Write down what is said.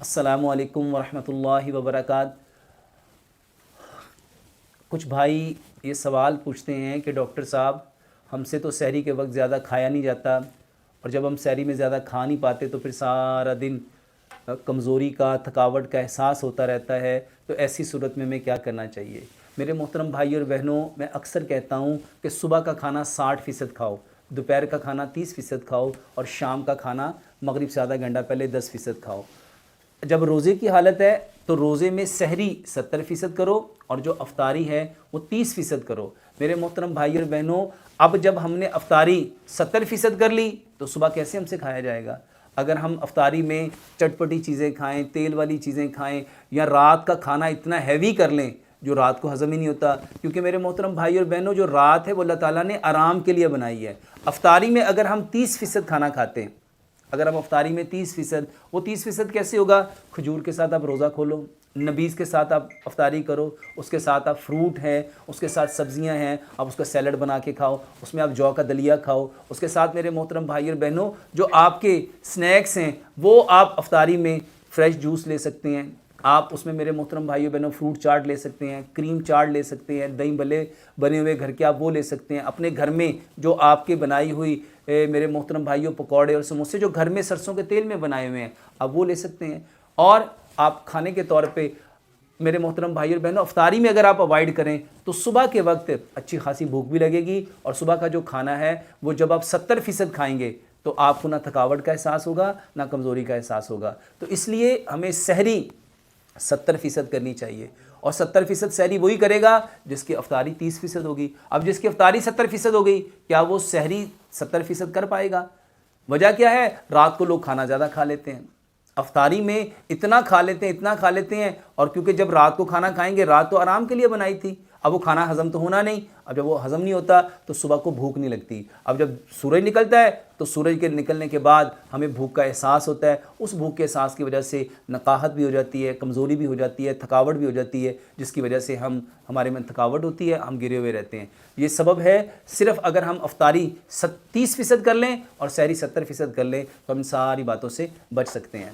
السلام علیکم ورحمۃ اللہ وبرکاتہ۔ کچھ بھائی یہ سوال پوچھتے ہیں کہ ڈاکٹر صاحب ہم سے تو سحری کے وقت زیادہ کھایا نہیں جاتا، اور جب ہم سحری میں زیادہ کھا نہیں پاتے تو پھر سارا دن کمزوری کا، تھکاوٹ کا احساس ہوتا رہتا ہے، تو ایسی صورت میں کیا کرنا چاہیے؟ میرے محترم بھائی اور بہنوں، میں اکثر کہتا ہوں کہ صبح کا کھانا 60% کھاؤ، دوپہر کا کھانا 30% کھاؤ، اور شام کا کھانا مغرب سے آدھا گھنٹہ پہلے 10% کھاؤ۔ جب روزے کی حالت ہے تو روزے میں سحری 70% کرو، اور جو افطاری ہے وہ 30% کرو۔ میرے محترم بھائی اور بہنوں، اب جب ہم نے افطاری 70% کر لی تو صبح کیسے ہم سے کھایا جائے گا؟ اگر ہم افطاری میں چٹپٹی چیزیں کھائیں، تیل والی چیزیں کھائیں، یا رات کا کھانا اتنا ہیوی کر لیں جو رات کو ہضم ہی نہیں ہوتا، کیونکہ میرے محترم بھائی اور بہنوں، جو رات ہے وہ اللہ تعالیٰ نے آرام کے لیے بنائی ہے۔ افطاری میں اگر ہم 30% کھانا کھاتے ہیں، اگر ہم افطاری میں 30%، وہ 30% کیسے ہوگا؟ کھجور کے ساتھ آپ روزہ کھولو، نبیذ کے ساتھ آپ افطاری کرو، اس کے ساتھ آپ فروٹ ہیں، اس کے ساتھ سبزیاں ہیں، آپ اس کا سیلڈ بنا کے کھاؤ، اس میں آپ جو کا دلیا کھاؤ، اس کے ساتھ میرے محترم بھائی اور بہنوں جو آپ کے سنیکس ہیں وہ آپ افطاری میں فریش جوس لے سکتے ہیں، آپ اس میں میرے محترم بھائی اور بہنوں فروٹ چاٹ لے سکتے ہیں، کریم چاٹ لے سکتے ہیں، دہی بلے بنے ہوئے گھر کے آپ وہ لے سکتے ہیں، اپنے گھر میں جو آپ کے بنائی ہوئی میرے محترم بھائیوں پکوڑے اور سموسے جو گھر میں سرسوں کے تیل میں بنائے ہوئے ہیں آپ وہ لے سکتے ہیں۔ اور آپ کھانے کے طور پہ میرے محترم بھائی اور بہنوں، افطاری میں اگر آپ اوائڈ کریں تو صبح کے وقت اچھی خاصی بھوک بھی لگے گی، اور صبح کا جو کھانا ہے وہ جب آپ 70% کھائیں گے تو آپ کو نہ تھکاوٹ کا احساس ہوگا نہ کمزوری کا احساس ہوگا۔ تو اس لیے ہمیں سحری 70% کرنی چاہیے، اور 70% سحری وہی کرے گا جس کی افطاری 30% ہوگی۔ اب جس کی افطاری 70% ہو گئی، کیا وہ سحری 70% کر پائے گا؟ وجہ کیا ہے؟ رات کو لوگ کھانا زیادہ کھا لیتے ہیں، افطاری میں اتنا کھا لیتے ہیں، اور کیونکہ جب رات کو کھانا کھائیں گے، رات تو آرام کے لیے بنائی تھی، اب وہ کھانا ہضم تو ہونا نہیں، اب جب وہ ہضم نہیں ہوتا تو صبح کو بھوک نہیں لگتی، اب جب سورج نکلتا ہے تو سورج کے نکلنے کے بعد ہمیں بھوک کا احساس ہوتا ہے، اس بھوک کے احساس کی وجہ سے نقاہت بھی ہو جاتی ہے، کمزوری بھی ہو جاتی ہے، تھکاوٹ بھی ہو جاتی ہے، جس کی وجہ سے ہمارے میں تھکاوٹ ہوتی ہے، ہم گرے ہوئے رہتے ہیں۔ یہ سبب ہے، صرف اگر ہم افطاری 30% کر لیں اور سحری 70% کر لیں تو ہم ان ساری باتوں سے بچ سکتے ہیں۔